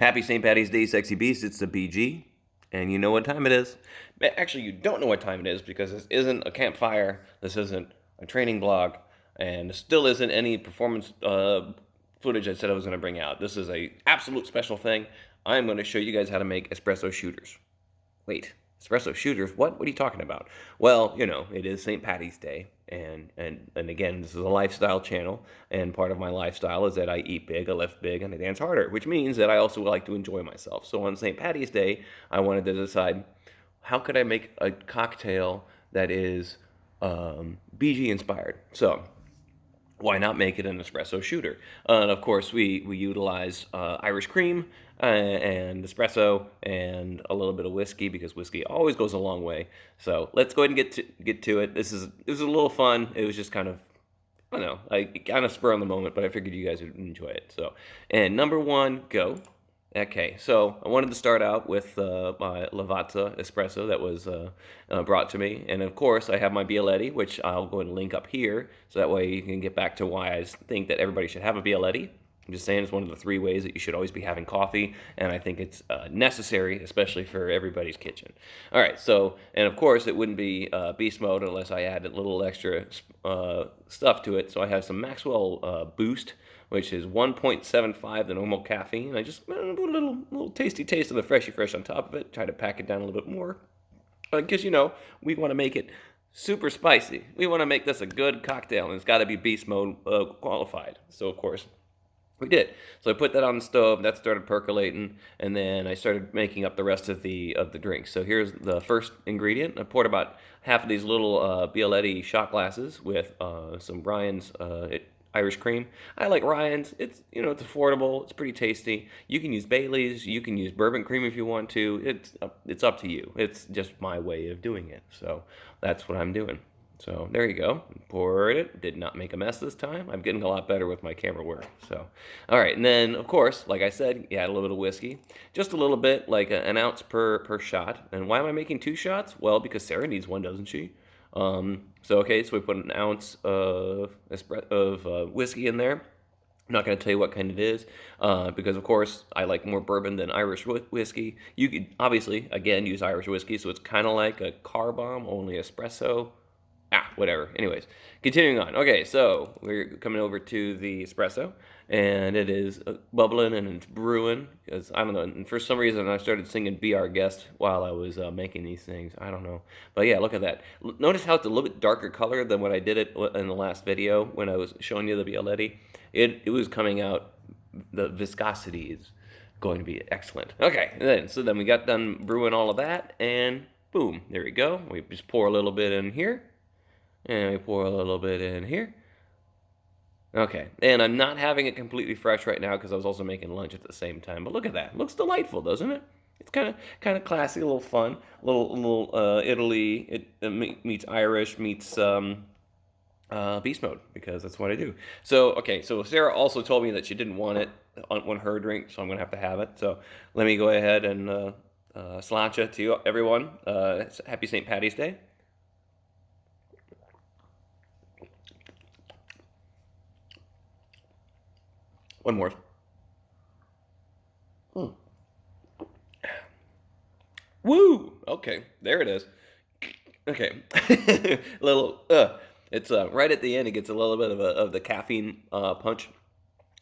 Happy St. Patty's Day, Sexy Beast. It's the BG, and you know what time it is. Actually, you don't know what time it is because this isn't a campfire, this isn't a training blog, and this still isn't any performance footage I said I was going to bring out. This is a absolute special thing. I'm going to show you guys how to make espresso shooters. Wait, espresso shooters? What are you talking about? Well, you know, it is St. Patty's Day, and again, this is a lifestyle channel, and part of my lifestyle is that I eat big, I lift big, and I dance harder, which means that I also like to enjoy myself. So on St. Patty's Day, I wanted to decide, how could I make a cocktail that is BG inspired? So why not make it an espresso shooter? And of course, we utilize Irish cream and espresso and a little bit of whiskey because whiskey always goes a long way. So let's go ahead and get to it. It was a little fun. It was just kind of, I don't know, kind of spur on the moment, but I figured you guys would enjoy it. So, and number one, go. Okay, so I wanted to start out with my Lavazza espresso that was brought to me. And of course, I have my Bialetti, which I'll go ahead and link up here. So that way you can get back to why I think that everybody should have a Bialetti. I'm just saying it's one of the 3 ways that you should always be having coffee. And I think it's necessary, especially for everybody's kitchen. All right, so, and of course, it wouldn't be Beast Mode unless I added a little extra stuff to it. So I have some Maxwell Boost, which is 1.75 the normal caffeine. I just put a little tasty taste of the Freshy Fresh on top of it. Try to pack it down a little bit more. Because, you know, we want to make it super spicy. We want to make this a good cocktail, and it's got to be Beast Mode qualified. So, of course, we did. So I put that on the stove. That started percolating, and then I started making up the rest of the drink. So here's the first ingredient. I poured about half of these little Bialetti shot glasses with some Ryan's Irish cream. I like Ryan's. It's, you know, it's affordable. It's pretty tasty. You can use Bailey's. You can use bourbon cream if you want to. It's up to you. It's just my way of doing it. So that's what I'm doing. So there you go. Poured it. Did not make a mess this time. I'm getting a lot better with my camera work. So, all right. And then, of course, like I said, you add a little bit of whiskey. Just a little bit, like an ounce per shot. And why am I making 2 shots? Well, because Sarah needs one, doesn't she? So we put an ounce of whiskey in there. I'm not going to tell you what kind it is, because of course I like more bourbon than Irish whiskey. You could obviously, again, use Irish whiskey, so it's kind of like a car bomb, only espresso. Whatever. Anyways, continuing on. Okay, so we're coming over to the espresso, and it is bubbling and it's brewing, because, I don't know, and for some reason I started singing Be Our Guest while I was making these things. I don't know. But yeah, look at that. Notice how it's a little bit darker color than what I did it in the last video when I was showing you the Bialetti. It was coming out, the viscosity is going to be excellent. Okay, so then we got done brewing all of that, and boom, there we go. We just pour a little bit in here. And we pour a little bit in here. Okay, and I'm not having it completely fresh right now because I was also making lunch at the same time. But look at that. It looks delightful, doesn't it? It's kind of classy, a little fun, a little Italy. It meets Irish, meets Beast Mode, because that's what I do. So, okay, so Sarah also told me that she didn't want it on her drink, so I'm going to have it. So let me go ahead and sláinte to you, everyone. Happy St. Patty's Day. One more. Woo! Okay, there it is. Okay, a little. It's right at the end. It gets a little bit of the caffeine punch.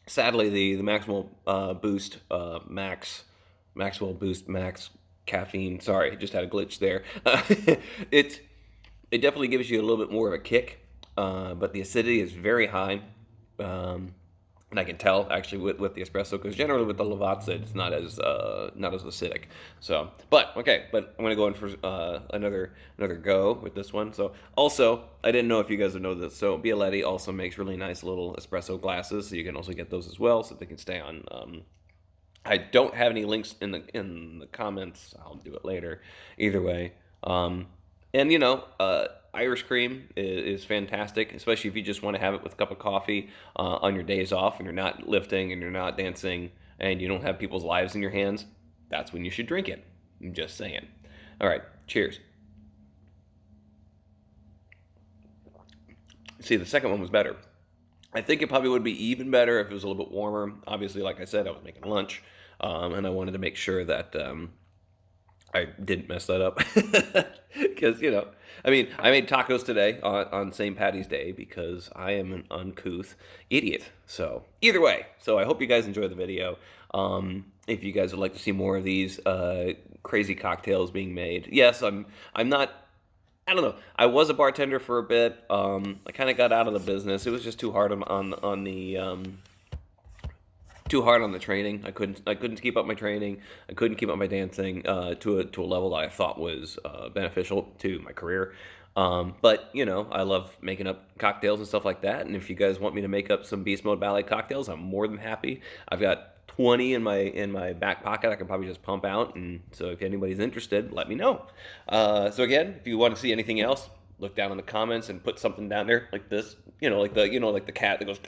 Sadly, the Maxwell Boost Maxwell Boost Max caffeine. Sorry, just had a glitch there. It definitely gives you a little bit more of a kick, but the acidity is very high. And I can tell actually with the espresso, because generally with the Lavazza it's not as acidic. So, but I'm gonna go in for another go with this one. So also, I didn't know if you guys would know this. So Bialetti also makes really nice little espresso glasses, so you can also get those as well, so they can stay on. I don't have any links in the comments. I'll do it later. Either way, and you know. Irish cream is fantastic, especially if you just want to have it with a cup of coffee on your days off and you're not lifting and you're not dancing and you don't have people's lives in your hands. That's when you should drink it. I'm just saying. All right, cheers. See, the second one was better. I think it probably would be even better if it was a little bit warmer. Obviously, like I said, I was making lunch. and I wanted to make sure that I didn't mess that up. Because, you know, I mean, I made tacos today on St. Patty's Day because I am an uncouth idiot. So, either way, so I hope you guys enjoy the video. If you guys would like to see more of these crazy cocktails being made. Yes, I'm not, I don't know. I was a bartender for a bit. I kind of got out of the business. It was just too hard on the too hard on the training. I couldn't keep up my training. I couldn't keep up my dancing to a level that I thought was beneficial to my career. But you know, I love making up cocktails and stuff like that. And if you guys want me to make up some Beast Mode Ballet cocktails, I'm more than happy. I've got 20 in my back pocket. I can probably just pump out. And so if anybody's interested, let me know. So again, if you want to see anything else, look down in the comments and put something down there like this, you know, like the cat that goes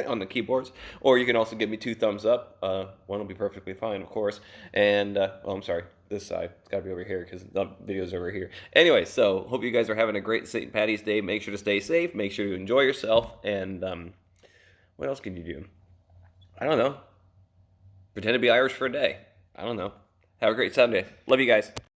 on the keyboards. Or you can also give me 2 thumbs up. One will be perfectly fine, of course. And oh, I'm sorry, this side. It's got to be over here because the video's over here. Anyway, so hope you guys are having a great St. Patty's Day. Make sure to stay safe. Make sure to enjoy yourself. And what else can you do? I don't know. Pretend to be Irish for a day. I don't know. Have a great Sunday. Love you guys.